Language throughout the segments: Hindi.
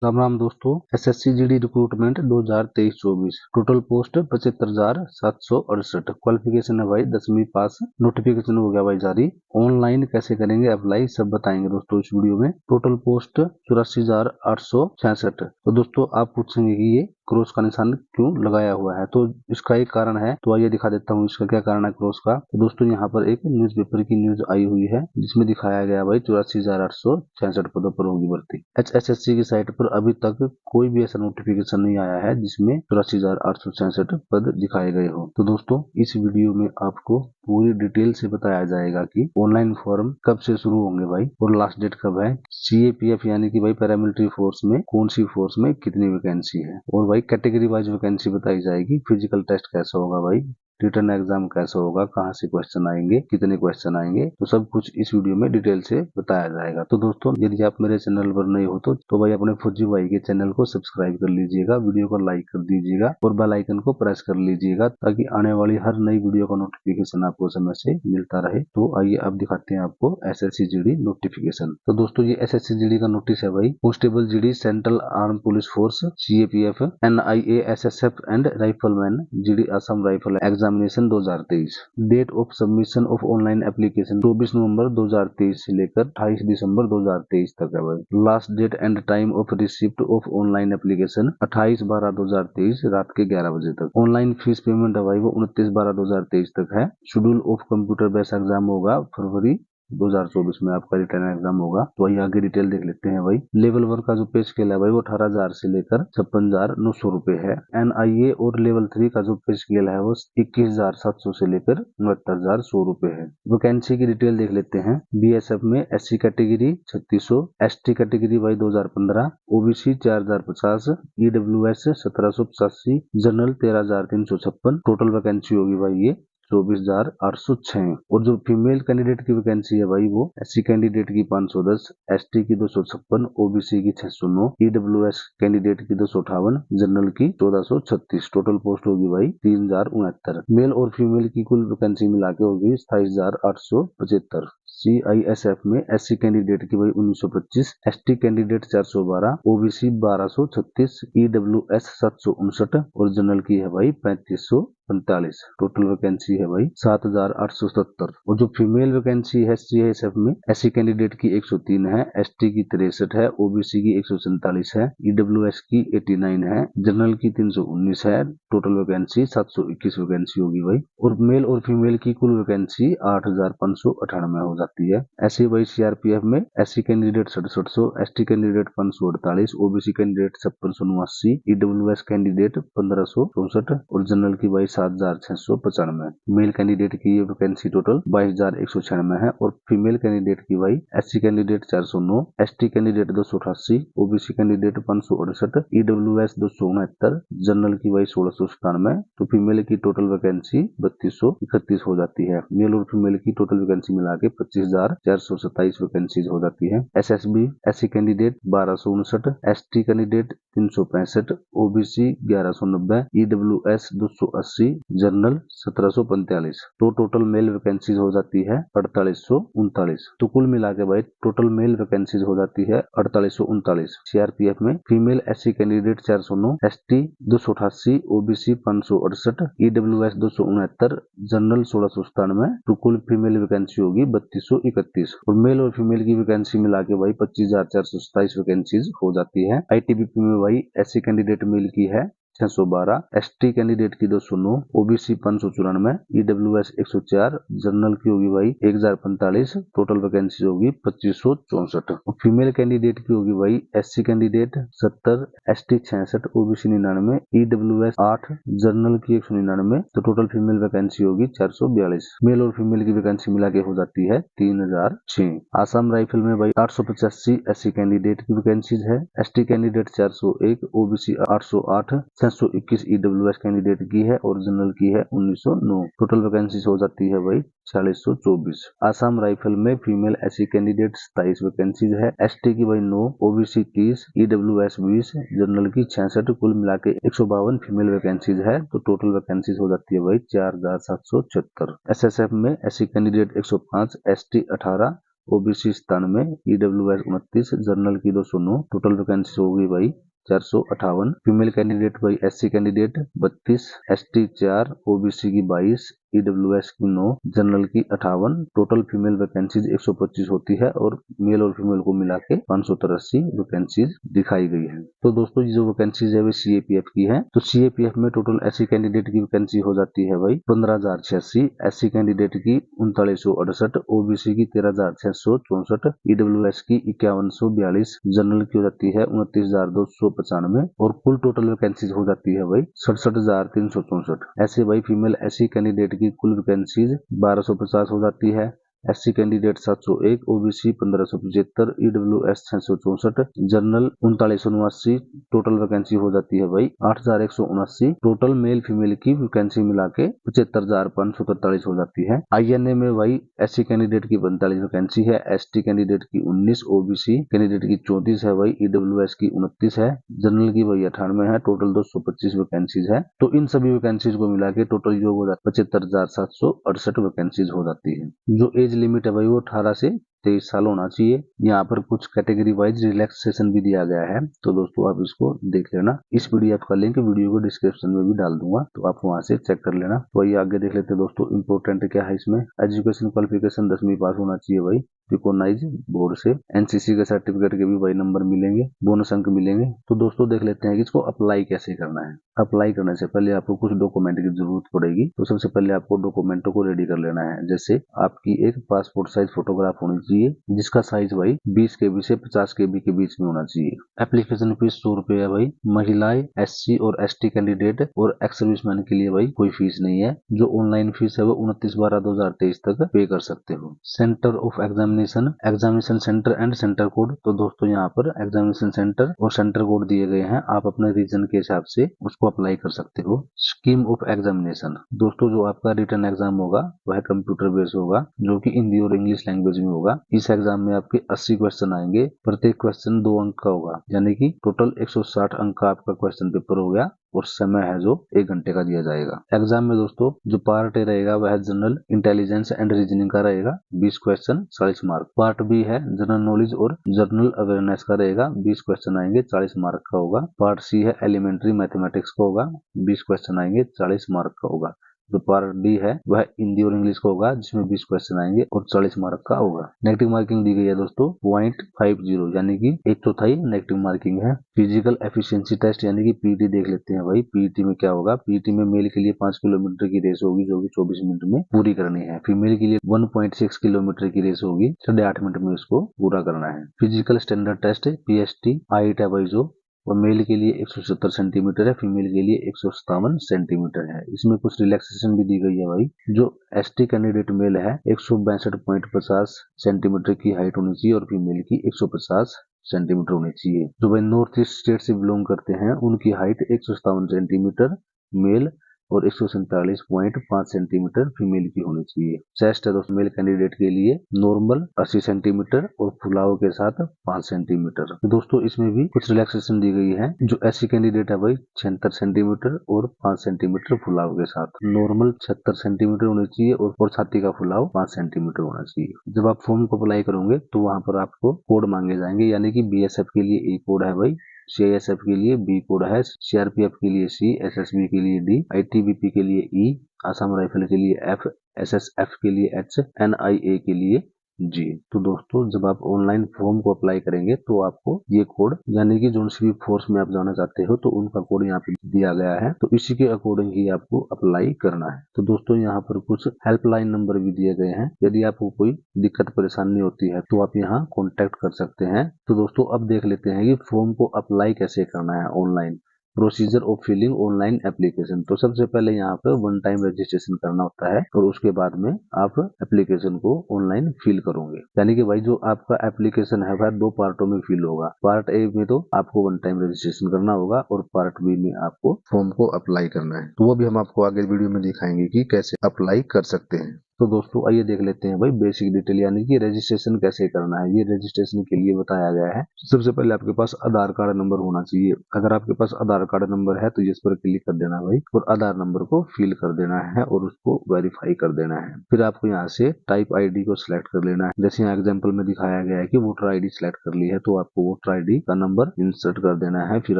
राम राम दोस्तों। SSC GD recruitment 2023-24 total post 75,768। Qualification है भाई 10वीं पास। नोटिफिकेशन हो गया भाई जारी। ऑनलाइन कैसे करेंगे अप्लाई सब बताएंगे दोस्तों इस वीडियो में। Total post 84,866। तो दोस्तों आप पूछेंगे कि ये क्रॉस का निशान क्यों लगाया हुआ है, तो इसका एक कारण है। तो आइए दिखा देता हूँ इसका क्या कारण है क्रॉस का। तो दोस्तों यहाँ पर एक न्यूज़पेपर की न्यूज आई हुई है जिसमें दिखाया गया भाई 84,866 पदों पर होगी भर्ती। एचएसएससी की साइट पर अभी तक कोई भी ऐसा नोटिफिकेशन नहीं आया है जिसमें 84,866 पद दिखाए गए हो। तो दोस्तों इस वीडियो में आपको पूरी डिटेल से बताया जाएगा कि ऑनलाइन फॉर्म कब से शुरू होंगे भाई और लास्ट डेट कब है। सीएपीएफ यानी कि भाई पैरामिलिट्री फोर्स में कौन सी फोर्स में कितनी वैकेंसी है, और भाई कैटेगरी वाइज वैकेंसी बताई जाएगी। फिजिकल टेस्ट कैसा होगा भाई, रिटर्न एग्जाम कैसा होगा, कहाँ से क्वेश्चन आएंगे, कितने क्वेश्चन आएंगे, तो सब कुछ इस वीडियो में डिटेल से बताया जाएगा। तो दोस्तों यदि आप मेरे चैनल पर नए हो तो भाई अपने फौजी भाई के चैनल को सब्सक्राइब कर लीजिएगा, वीडियो को लाइक कर दीजिएगा और बेल आइकन को प्रेस कर लीजिएगा ताकि आने वाली हर नई वीडियो का नोटिफिकेशन आपको समय से मिलता रहे। तो आइए अब दिखाते हैं आपको एसएससी जीडी नोटिफिकेशन। तो दोस्तों ये एसएससी जीडी का नोटिस है भाई। Constable GD, central arm police force, CAPF, NIA, SSF and rifleman GD Assam rifle examination 2023। Date of submission of online application 24 नवंबर 2023 से लेकर 28 दिसंबर 2023 तक है भाई। Last date and time of receipt of online application 28/12/2023 रात के 11 बजे तक। ऑनलाइन फीस पेमेंट है भाई वो 29/12/2023 तक है। Schedule of computer based exam होगा फरवरी 2024 में आपका रिटर्न एग्जाम होगा। तो वही आगे डिटेल देख लेते हैं भाई। लेवल 1 का जो पे स्केल है भाई वो 18,000 से लेकर 56,900 रुपए है। एनआईए और लेवल 3 का जो पे स्केल है वो 21,700 से लेकर 69,100 रुपए है। वैकेंसी की डिटेल देख लेते हैं। बीएसएफ में एससी कैटेगरी 3600, एसटी कैटेगरी भाई 2015, OBC 4,050, EWS 1,785, general 13,356। Total vacancy होगी भाई ये 24,806। और जो फीमेल कैंडिडेट की वैकेंसी है भाई वो एससी कैंडिडेट की 510, एसटी की 256, ओबीसी की 609, ईडब्ल्यूएस कैंडिडेट की 258, जनरल की 1436। टोटल पोस्ट होगी भाई 3,069। मेल और फीमेल की कुल वैकेंसी मिला के होगी 27,875। सीआईएसएफ में एससी कैंडिडेट की भाई 1925, एसटी कैंडिडेट 412, ओबीसी 1236, ईडब्ल्यूएस 759 और जनरल की है भाई 3545। टोटल वैकेंसी है भाई 7,870। और जो फीमेल वैकेंसी है सीआईएसएफ में एससी कैंडिडेट की 103 है, एसटी की 63 है, ओबीसी की 147 है, ईडब्ल्यूएस की 89 है, जनरल की 319 है। टोटल वैकेंसी 721 वैकेंसी होगी भाई। और मेल और फीमेल की कुल वैकेंसी 8,598 हो जाती है। ऐसे भाई सीआरपीएफ में SC candidate 6700, ST candidate 548, OBC candidate 5689, EWS candidate 1564 और जनरल की भाई 7,695। मेल कैंडिडेट की ये वैकेंसी टोटल 22,196 है। और फीमेल कैंडिडेट की भाई SC candidate 409, ST candidate 288, OBC candidate 568, EWS 269, general की भाई 1697। तो फीमेल की टोटल वैकेंसी 3231 हो जाती है। मेल और फीमेल की टोटल वैकेंसी मिला के 25,427 वैकेंसीज हो जाती है। SSB SC candidate 1259, ST candidate 365, OBC 1190, EWS 280, general 1745। तो टोटल मेल वैकेंसीज हो जाती है 4839। तो कुल मिला के भाई टोटल मेल वैकेंसीज हो जाती है 4839। सीआरपीएफ में female SC candidate 409, ST 288, OBC 568, EWS 269, general 1697। तो कुल फीमेल वैकेंसी होगी 3231। और मेल और फीमेल की वैकेंसी मिला के भाई 25,427 वैकेंसीज हो जाती है। आईटीबीपी में भाई एससी कैंडिडेट मेल की है 612, एसटी कैंडिडेट की 209, ओबीसी 594, ईडब्ल्यूएस 104, जनरल की होगी भाई 1045। टोटल वैकेंसी होगी 2564। और फीमेल कैंडिडेट की होगी भाई SC candidate 70, ST 66, OBC 99, EWS 8, general की 199। तो टोटल फीमेल वैकेंसी होगी 442। मेल और फीमेल की वैकेंसी मिला के हो जाती है 3,006। आसाम राइफल में भाई 885 एससी कैंडिडेट की वैकेंसीज है, ST candidate 401, OBC 808, 621 EWS candidate की है और जनरल की है 1909। टोटल वैकेंसीज हो जाती है भाई 4624। आसाम राइफल में फीमेल एससी कैंडिडेट 27 वैकेंसीज है, एसटी की भाई 9, ओबीसी 30, ईडब्ल्यूएस 20, जनरल की 66। कुल मिला के 152 फीमेल वैकेंसीज है। तो टोटल वैकेंसीज हो जाती है भाई 4,776। एसएसएफ में SC candidate 105, ST 18, OBC 97, EWS 29, general की 209, टोटल वैकेंसी होगी भाई 458। फीमेल कैंडिडेट भाई एससी कैंडिडेट 32, एसटी 4, ओबीसी की 22, ईडब्ल्यूएस की 9, जनरल की 58। टोटल फीमेल वैकेंसीज 125 होती है और मेल और फीमेल को मिला के 583 वैकेंसीज दिखाई गई है। तो दोस्तों ये जो वैकेंसीज है वे सीएपीएफ की है। तो सीएपीएफ में टोटल एससी कैंडिडेट की वैकेंसी हो जाती है भाई 15,086, एससी कैंडिडेट की 3968, ओबीसी की 13,664, ईडब्ल्यूएस की 5142, जनरल की हो जाती है 29,295 और कुल टोटल वैकेंसीज हो जाती है भाई 67,364। ऐसे भाई फीमेल एससी कैंडिडेट की कुल वैकेंसीज 1250 हो जाती है, SC candidate 701, OBC 1575, EWS 664, general 3979। Total vacancy हो जाती है भाई 8179। टोटल मेल फीमेल की वैकेंसी मिला के 75,543 हो जाती है। आईएनए में भाई एससी कैंडिडेट की 45 वैकेंसी है, एसटी कैंडिडेट की 19, ओबीसी कैंडिडेट की 34 है भाई, ईडब्ल्यूएस की 29 है, जनरल की भाई 98 है। टोटल 225 वैकेंसीज है। तो इन सभी वैकेंसीज को मिला के टोटल योग हो जाता है 75,768 वैकेंसीज हो जाती है। जो एज लिमिट है भाई वो 18 से 23 साल होना चाहिए। यहाँ पर कुछ कैटेगरी वाइज रिलैक्सेशन भी दिया गया है, तो दोस्तों आप इसको देख लेना। इस पीडीएफ का लिंक वीडियो को डिस्क्रिप्शन में भी डाल दूंगा, तो आप वहां से चेक कर लेना। तो आइए आगे देख लेते हैं दोस्तों। इंपोर्टेंट क्या है इसमें, एजुकेशन क्वालिफिकेशन 10वीं पास होना चाहिए भाई, रिकॉग्नाइज बोर्ड से। एनसीसी के सर्टिफिकेट के भी भाई नंबर मिलेंगे, बोनस अंक मिलेंगे। तो दोस्तों देख लेते हैं कि इसको अप्लाई कैसे करना है। अप्लाई करने से पहले आपको कुछ डॉक्यूमेंट की जरूरत पड़ेगी। तो सबसे पहले आपको डॉक्यूमेंटों को रेडी कर लेना है। जैसे आपकी एक पासपोर्ट साइज फोटोग्राफ होनी चाहिए, जिसका साइज भाई 20 KB से 50 KB के बीच में होना चाहिए। एप्लीकेशन फीस 100 रुपए है भाई। महिलाएं, एससी और एसटी कैंडिडेट और एक्स सर्विसमैन के लिए भाई कोई फीस नहीं है। जो ऑनलाइन फीस है वो 29/12/2023 तक पे कर सकते हो। Centre of examination, examination centre and centre code. तो दोस्तों यहाँ पर एग्जामिनेशन सेंटर और सेंटर कोड दिए गए हैं, आप अपने रीजन के हिसाब से उसको अप्लाई कर सकते हो। स्कीम ऑफ एग्जामिनेशन, दोस्तों जो आपका रिटन एग्जाम होगा वह कंप्यूटर बेस्ड होगा, जो कि हिंदी और इंग्लिश लैंग्वेज में होगा। इस एग्जाम में आपके 80 क्वेश्चन आएंगे, प्रत्येक क्वेश्चन 2 अंक का होगा, यानी कि टोटल 160 अंक का आपका क्वेश्चन पेपर हो गया और समय है जो 1 घंटे का दिया जाएगा। एग्जाम में दोस्तों जो पार्ट ए रहेगा वह जनरल इंटेलिजेंस एंड रीजनिंग का रहेगा, 20 क्वेश्चन 40 मार्क। पार्ट बी है जनरल नॉलेज और जनरल अवेयरनेस का रहेगा, 20 क्वेश्चन आएंगे, 40 मार्क का होगा। पार्ट सी है एलिमेंट्री मैथमेटिक्स का होगा, 20 क्वेश्चन आएंगे, 40 मार्क का होगा। जो पार्ट डी है वह हिंदी और इंग्लिश का होगा, जिसमें 20 क्वेश्चन आएंगे और 40 मार्क का होगा। नेगेटिव मार्किंग दी गई है दोस्तों 0.50, यानी कि 1/4 नेगेटिव मार्किंग है। फिजिकल एफिशिएंसी टेस्ट यानी कि पीटी देख लेते हैं भाई। पीटी में क्या होगा, पीटी में मेल के लिए 5 किलोमीटर की रेस होगी, जो कि 24 मिनट में पूरी करनी है। फीमेल के लिए 1.6 किलोमीटर की रेस होगी, 8.5 मिनट में इसको पूरा करना है। Physical standard test PST height है भाई जो और मेल के लिए 170 सेंटीमीटर है, फीमेल के लिए 157 सेंटीमीटर है। इसमें कुछ रिलैक्सेशन भी दी गई है भाई। जो एसटी कैंडिडेट मेल है 162.50 सेंटीमीटर की हाइट होनी चाहिए और फीमेल की 150 सेंटीमीटर होनी चाहिए। जो भाई नॉर्थ ईस्ट स्टेट से बिलोंग करते हैं उनकी हाइट 157 सेंटीमीटर मेल और 147.5 सेंटीमीटर फीमेल की होनी चाहिए। चेस्ट है दोस्तों मेल कैंडिडेट के लिए नॉर्मल 80 सेंटीमीटर और फुलाव के साथ 5 सेंटीमीटर। दोस्तों इसमें भी कुछ रिलैक्सेशन दी गई है। जो एससी कैंडिडेट है भाई 76 सेंटीमीटर और 5 सेंटीमीटर फुलाव के साथ, नॉर्मल 76 सेंटीमीटर होनी चाहिए और छाती का फुलाव 5 सेंटीमीटर होना चाहिए। जब आप फॉर्म को अप्लाई करोगे तो वहां पर आपको कोड मांगे जाएंगे, यानी कि बीएसएफ के लिए ए कोड है भाई, सीआईएसएफ के लिए बी कोड है, सीआरपीएफ के लिए सी, एसएसबी के लिए डी, आईटीबीपी के लिए ई, असम राइफल के लिए एफ, एसएसएफ के लिए एच, एनआईए के लिए जी। तो दोस्तों जब आप ऑनलाइन फॉर्म को अप्लाई करेंगे तो आपको ये कोड, यानी कि जो सी भी फोर्स में आप जाना चाहते हो तो उनका कोड यहाँ पे दिया गया है, तो इसी के अकॉर्डिंग ही आपको अप्लाई करना है। तो दोस्तों यहाँ पर कुछ हेल्पलाइन नंबर भी दिए गए हैं, यदि आपको कोई दिक्कत परेशानी होती है तो आप यहाँ कॉन्टेक्ट कर सकते हैं। तो दोस्तों अब देख लेते हैं कि फॉर्म को अप्लाई कैसे करना है online. Procedure of filling online application. तो सबसे पहले यहाँ पर 1 टाइम रजिस्ट्रेशन करना होता है और उसके बाद में आप एप्लीकेशन को ऑनलाइन फिल करोगे, यानी कि भाई जो आपका एप्लीकेशन है वह 2 पार्टों में फिल होगा। पार्ट ए में तो आपको 1 टाइम रजिस्ट्रेशन करना होगा और पार्ट बी में आपको फॉर्म को अप्लाई करना है। तो वो भी हम आपको आगे वीडियो में दिखाएंगे कि कैसे अप्लाई कर सकते हैं। तो दोस्तों आइए देख लेते हैं भाई बेसिक डिटेल, यानी कि रजिस्ट्रेशन कैसे करना है। ये रजिस्ट्रेशन के लिए बताया गया है। सबसे पहले आपके पास आधार कार्ड नंबर होना चाहिए। अगर आपके पास आधार कार्ड नंबर है तो इस पर क्लिक कर देना भाई, और आधार नंबर को फिल कर देना है और उसको वेरीफाई कर देना है। फिर आपको यहाँ से टाइप आईडी को सिलेक्ट कर लेना है। जैसे यहाँ एग्जाम्पल में दिखाया गया है कि वोटर आईडी सिलेक्ट कर ली है, तो आपको वोटर आईडी का नंबर इंसर्ट कर देना है। फिर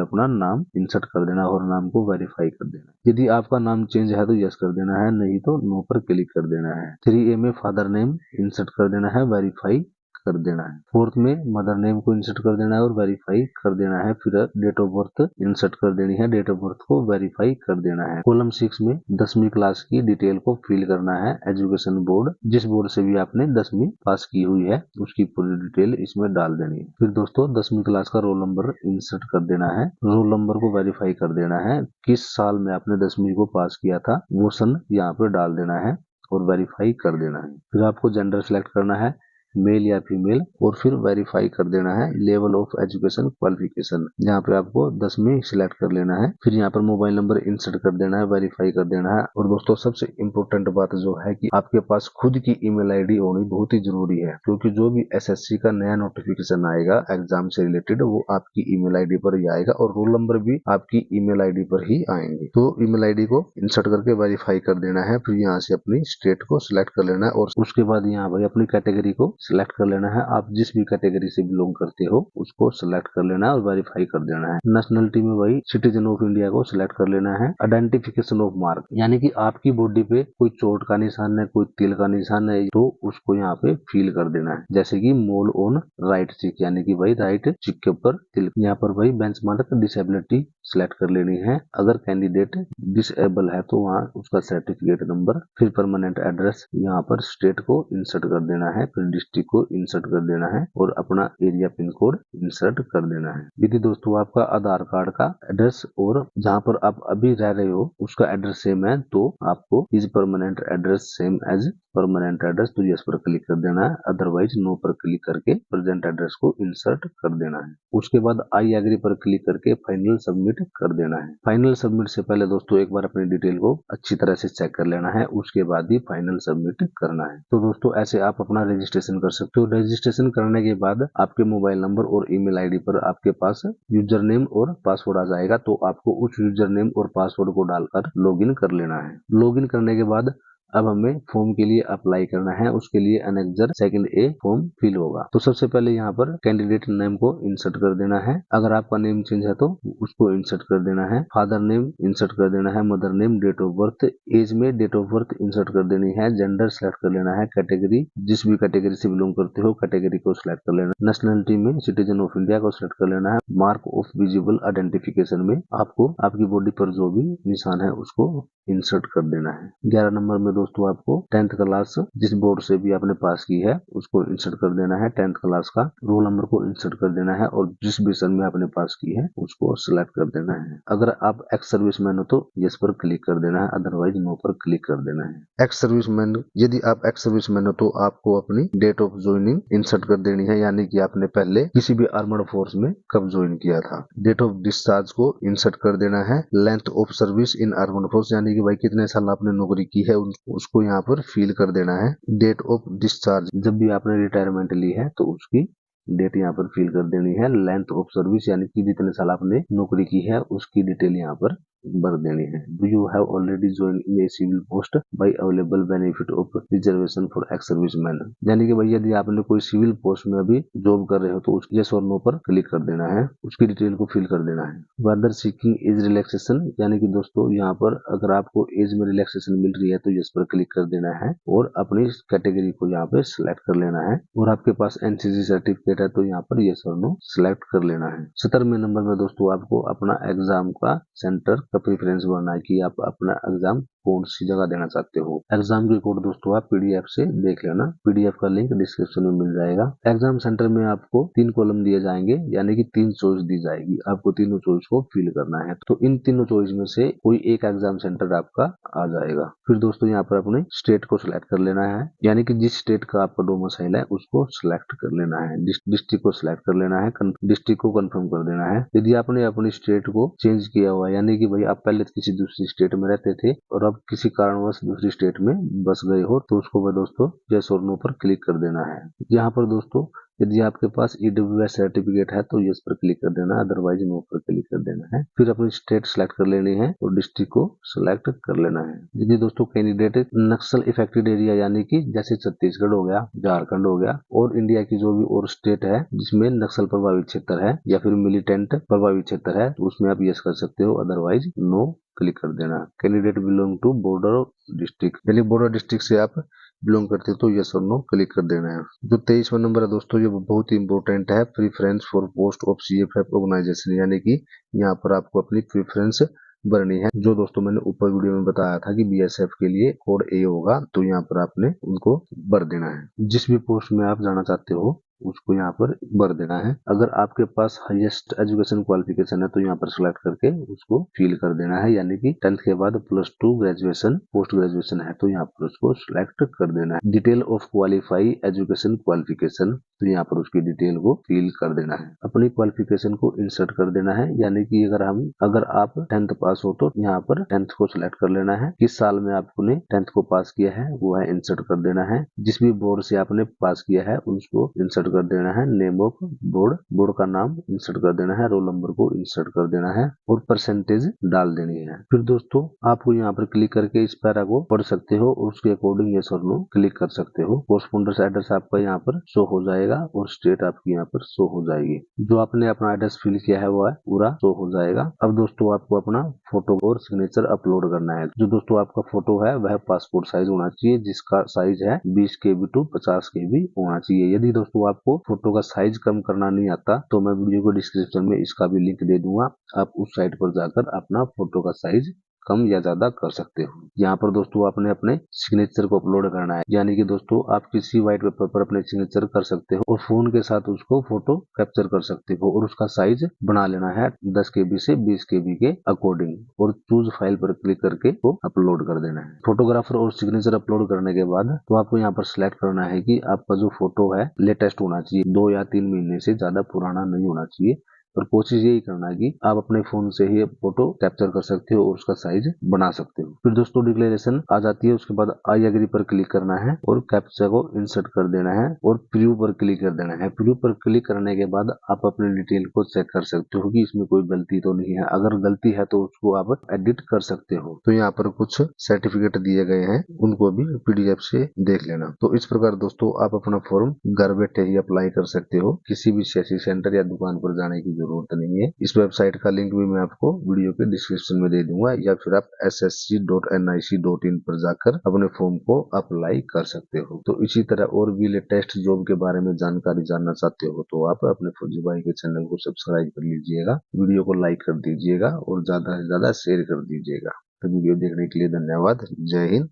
अपना नाम इंसर्ट कर देना और नाम को वेरीफाई कर देना है। यदि आपका नाम चेंज है तो यस कर देना है, नहीं तो नो पर क्लिक कर देना है। 3A में फादर नेम इंसर्ट कर देना है, वेरीफाई कर देना है। 4th में मदर नेम को इंसर्ट कर देना है और वेरीफाई कर देना है। फिर डेट ऑफ बर्थ इंसर्ट कर देनी है, डेट ऑफ बर्थ को वेरीफाई कर देना है। कॉलम 6 में 10वीं क्लास की डिटेल को फिल करना है। एजुकेशन बोर्ड, जिस बोर्ड से भी आपने 10वीं पास की हुई है उसकी पूरी डिटेल इसमें डाल देनी है। फिर दोस्तों 10वीं क्लास का रोल नंबर इंसर्ट कर देना है। रोल नंबर को वेरीफाई कर देना है। किस साल में आपने 10वीं को पास किया था वो सन यहाँ पर डाल देना है और वेरीफाई कर देना है। फिर आपको जेंडर सिलेक्ट करना है, मेल या फीमेल, और फिर वेरीफाई कर देना है लेवल ऑफ एजुकेशन क्वालिफिकेशन। यहाँ पे आपको 10वीं सिलेक्ट कर लेना है। फिर यहाँ पर मोबाइल नंबर इंसर्ट कर देना है, वेरीफाई कर देना है। और दोस्तों सबसे इम्पोर्टेंट बात जो है कि आपके पास खुद की ईमेल आईडी होनी बहुत ही जरूरी है, क्योंकि जो भी एसएससी का नया नोटिफिकेशन आएगा एग्जाम से रिलेटेड वो आपकी ईमेल आईडी पर ही आएगा और रोल नंबर भी आपकी ईमेल आईडी पर ही आएंगे। तो ईमेल आईडी को इंसर्ट करके वेरीफाई कर देना है। फिर यहाँ से अपनी स्टेट को सिलेक्ट कर लेना है और उसके बाद यहाँ भाई अपनी कैटेगरी को सिलेक्ट कर लेना है। आप जिस भी कैटेगरी से बिलोंग करते हो उसको सिलेक्ट कर लेना है और वेरीफाई कर देना है। नेशनलिटी में भाई सिटीजन ऑफ इंडिया को सिलेक्ट कर लेना है। आइडेंटिफिकेशन ऑफ मार्क, यानी कि आपकी बॉडी पे कोई चोट का निशान है, कोई तिल का निशान है, तो उसको यहाँ पे फिल कर देना है। जैसे कि मोल ऑन राइट चिक, यानी कि भाई राइट चिक के ऊपर तिल। यहाँ पर भाई बेंचमार्क डिसेबिलिटी सिलेक्ट कर लेनी है। अगर कैंडिडेट डिसेबल है तो वहाँ उसका सर्टिफिकेट नंबर। फिर परमानेंट एड्रेस, यहाँ पर स्टेट को इंसर्ट कर देना है, फिर डिस्ट्रिक्ट को इंसर्ट कर देना है और अपना एरिया पिन कोड इंसर्ट कर देना है। यदि दोस्तों आपका आधार कार्ड का एड्रेस और जहाँ पर आप अभी रह रहे हो उसका एड्रेस सेम है तो आपको is permanent address same as permanent address, तो यस पर क्लिक कर देना है। अदरवाइज नो पर क्लिक करके प्रेजेंट एड्रेस को इंसर्ट कर देना है। उसके बाद आई एग्री पर क्लिक करके फाइनल सबमिट कर देना है। फाइनल सबमिट से पहले दोस्तों एक बार अपनी डिटेल को अच्छी तरह से चेक कर लेना है, उसके बाद ही फाइनल सबमिट करना है। तो दोस्तों ऐसे आप अपना रजिस्ट्रेशन कर सकते हो। रजिस्ट्रेशन करने के बाद आपके मोबाइल नंबर और ईमेल आईडी पर आपके पास यूजर नेम और पासवर्ड आ जाएगा, तो आपको उस यूजर नेम और पासवर्ड को डालकर लॉगिन कर लेना है। लॉगिन करने के बाद अब हमें फॉर्म के लिए अप्लाई करना है। उसके लिए अनेक्जर 2A फॉर्म फिल होगा। तो सबसे पहले यहाँ पर कैंडिडेट नेम को इंसर्ट कर देना है। अगर आपका नेम चेंज है तो उसको इंसर्ट कर देना है। फादर नेम इंसर्ट कर देना है, mother name, date of birth, age में डेट ऑफ बर्थ इंसर्ट कर देनी है। जेंडर सिलेक्ट कर लेना है। कैटेगरी, जिस भी कैटेगरी से बिलोंग करते हो कैटेगरी को सिलेक्ट कर लेना। नेशनलिटी में सिटीजन ऑफ इंडिया को सिलेक्ट कर लेना है। मार्क ऑफ विजिबल आइडेंटिफिकेशन में आपको आपकी बॉडी पर जो भी निशान है उसको इंसर्ट कर देना है। 11 नंबर में दोस्तों आपको 10th क्लास जिस बोर्ड से भी आपने पास की है उसको इंसर्ट कर देना है। 10th क्लास का रोल नंबर को इंसर्ट कर देना है और जिस भी सन में आपने पास की है उसको सिलेक्ट कर देना है। अगर आप एक्स सर्विसमैन हो तो यस पर क्लिक कर देना है, अदरवाइज नो पर क्लिक कर देना है। एक्स सर्विसमैन, यदि आप एक्स सर्विसमैन हो तो आपको अपनी डेट ऑफ ज्वाइनिंग इंसर्ट कर देनी है, यानी कि आपने पहले किसी भी आर्मर्ड फोर्स में कब ज्वाइन किया था। डेट ऑफ डिस्चार्ज को इंसर्ट कर देना है। Length of service in armoured force, यानी कि भाई कितने साल आपने नौकरी की है उसको यहाँ पर फिल कर देना है। डेट ऑफ डिस्चार्ज, जब भी आपने रिटायरमेंट ली है तो उसकी डेट यहाँ पर फिल कर देनी है। लेंथ ऑफ सर्विस, यानी कि जितने साल आपने नौकरी की है उसकी डिटेल यहाँ पर भर देनी है। Do you have already join in a civil post by available benefit of reservation for ex serviceman, यानी कि भाई यदि आपने कोई सिविल पोस्ट में अभी जॉब कर रहे हो तो यस और नो पर क्लिक कर देना है, उसकी डिटेल को फिल कर देना है। वेदर सीकिंग एज रिलैक्सेशन, यानी कि दोस्तों यहाँ पर अगर आपको एज में रिलैक्सेशन मिल रही है तो यस पर क्लिक कर देना है और अपनी कैटेगरी को यहाँ पे सिलेक्ट कर लेना है। और आपके पास एनसीसी सर्टिफिकेट है तो यहाँ पर यस और नो सिलेक्ट कर लेना है। 17वें नंबर में दोस्तों आपको अपना एग्जाम का सेंटर का प्रेफरेंस भरना है कि आप अपना एग्जाम कौन सी जगह देना चाहते हो। एग्जाम की कोड दोस्तों आप पीडीएफ से देख लेना, पीडीएफ का लिंक डिस्क्रिप्शन में मिल जाएगा। एग्जाम सेंटर में आपको 3 कॉलम दिए जाएंगे, यानी कि 3 चॉइस दी जाएगी, आपको तीनों चॉइस को फिल करना है। तो इन तीनों चॉइस में से कोई एक एग्जाम सेंटर आपका आ जाएगा। फिर दोस्तों यहाँ पर अपने स्टेट को सिलेक्ट कर लेना है, यानी कि जिस स्टेट का आपका डोमिसाइल है उसको सिलेक्ट कर लेना है। डिस्ट्रिक्ट को सिलेक्ट कर लेना है, डिस्ट्रिक्ट को कंफर्म कर देना है। यदि आपने अपनी स्टेट को चेंज किया हुआ है, यानी कि भाई भाई आप पहले किसी दूसरी स्टेट में रहते थे और अब किसी कारणवश दूसरी स्टेट में बस गए हो, तो उसको भाई दोस्तों यस और नो पर क्लिक कर देना है। यहाँ पर दोस्तों यदि आपके पास EWS सर्टिफिकेट है तो यस पर क्लिक कर देना है, अदरवाइज नो पर क्लिक कर देना है। फिर अपनी स्टेट सेलेक्ट कर लेनी है और डिस्ट्रिक्ट को सेलेक्ट कर लेना है। यदि दोस्तों कैंडिडेट नक्सल इफेक्टेड एरिया यानी कि जैसे छत्तीसगढ़ हो गया, झारखंड हो गया और इंडिया की जो भी और स्टेट है जिसमें नक्सल प्रभावित क्षेत्र है या फिर मिलिटेंट प्रभावित क्षेत्र है, तो उसमें आप यस कर सकते हो, अदरवाइज नो क्लिक कर देना। Candidate belong to border district यानी बॉर्डर डिस्ट्रिक्ट से आप बिलोंग करते हो तो यस और नो क्लिक कर देना है। जो 23वां नंबर है दोस्तों ये बहुत ही इंपॉर्टेंट है, preference for post of CFF organisation, यानी कि यहाँ पर आपको अपनी प्रीफरेंस भरनी है। जो दोस्तों मैंने ऊपर वीडियो में बताया था कि BSF के लिए कोड A होगा, तो यहाँ पर आपने उनको भर देना है। जिस भी पोस्ट में आप जाना चाहते हो उसको यहाँ पर भर देना है। अगर आपके पास हाईएस्ट एजुकेशन क्वालिफिकेशन है तो यहाँ पर सिलेक्ट करके उसको फिल कर देना है, यानी कि 10th के बाद +2 ग्रेजुएशन पोस्ट ग्रेजुएशन है तो यहाँ पर उसको सिलेक्ट कर देना है। Detail of qualify education qualification, तो यहाँ पर उसकी डिटेल को फिल कर देना है। अपनी क्वालिफिकेशन को इंसर्ट कर देना है, यानी कि अगर आप 10th पास हो तो यहाँ पर 10th को सिलेक्ट कर लेना है। किस साल में आपने 10th को पास किया है वो है इंसर्ट कर देना है। जिस भी बोर्ड से आपने पास किया है उसको इंसर्ट कर देना है। नेम ऑफ बोर्ड का नाम इंसर्ट कर देना है, रोल नंबर को इंसर्ट कर देना है और परसेंटेज डाल देनी है। फिर दोस्तों आपको यहाँ पर क्लिक करके इस पैरा को पढ़ सकते हो और उसके अकॉर्डिंग यस और नो क्लिक कर सकते हो। कोरस्पोंडेंस एड्रेस आपका यहाँ पर शो हो जाएगा और स्टेट आपकी यहाँ पर शो हो जाएगी। जो आपने अपना एड्रेस फिल किया है वो है पूरा शो हो जाएगा। अब दोस्तों आपको अपना फोटो और सिग्नेचर अपलोड करना है। जो दोस्तों आपका फोटो है वह पासपोर्ट साइज होना चाहिए, जिसका साइज है 20 KB टू 50 KB होना चाहिए। यदि दोस्तों आपको फोटो का साइज कम करना नहीं आता तो मैं वीडियो को डिस्क्रिप्शन में इसका भी लिंक दे दूंगा, आप उस साइट पर जाकर अपना फोटो का साइज कम या ज्यादा कर सकते हो। यहाँ पर दोस्तों आपने अपने सिग्नेचर को अपलोड करना है, यानी कि दोस्तों आप किसी व्हाइट पेपर पर अपने सिग्नेचर कर सकते हो और फोन के साथ उसको फोटो कैप्चर कर सकते हो और उसका साइज बना लेना है 10 KB से 20 KB के अकॉर्डिंग और चूज फाइल पर क्लिक करके वो अपलोड कर देना है। फोटोग्राफर और सिग्नेचर अपलोड करने के बाद तो आपको यहाँ पर सिलेक्ट करना है कि आपका जो फोटो है लेटेस्ट होना चाहिए, 2 या 3 महीने से ज्यादा पुराना नहीं होना चाहिए। और कोशिश यही करना है कि आप अपने फोन से ही फोटो कैप्चर कर सकते हो और उसका साइज बना सकते हो। फिर दोस्तों डिक्लेरेशन आ जाती है, उसके बाद आई एग्री पर क्लिक करना है और कैप्चा को इंसर्ट कर देना है और प्रीव्यू पर क्लिक कर देना है। प्रीव्यू पर क्लिक करने के बाद आप अपने डिटेल को चेक कर सकते हो कि इसमें कोई गलती तो नहीं है। अगर गलती है तो उसको आप एडिट कर सकते हो। तो यहाँ पर कुछ सर्टिफिकेट दिए गए हैं, उनको भी PDF से देख लेना। तो इस प्रकार दोस्तों आप अपना फॉर्म घर बैठे ही अप्लाई कर सकते हो, किसी भी CSC सेंटर या दुकान पर जाने की जरूरत नहीं है। इस वेबसाइट का लिंक भी मैं आपको वीडियो के डिस्क्रिप्शन में दे दूंगा, या फिर आप ssc.nic.in पर जाकर अपने फॉर्म को अप्लाई कर सकते हो। तो इसी तरह और भी लेटेस्ट जॉब के बारे में जानकारी जानना चाहते हो तो आप अपने फौजी भाई के चैनल को सब्सक्राइब कर लीजिएगा, वीडियो को लाइक कर दीजिएगा और ज्यादा से ज्यादा शेयर कर दीजिएगा। तो वीडियो देखने के लिए धन्यवाद। जय हिंद।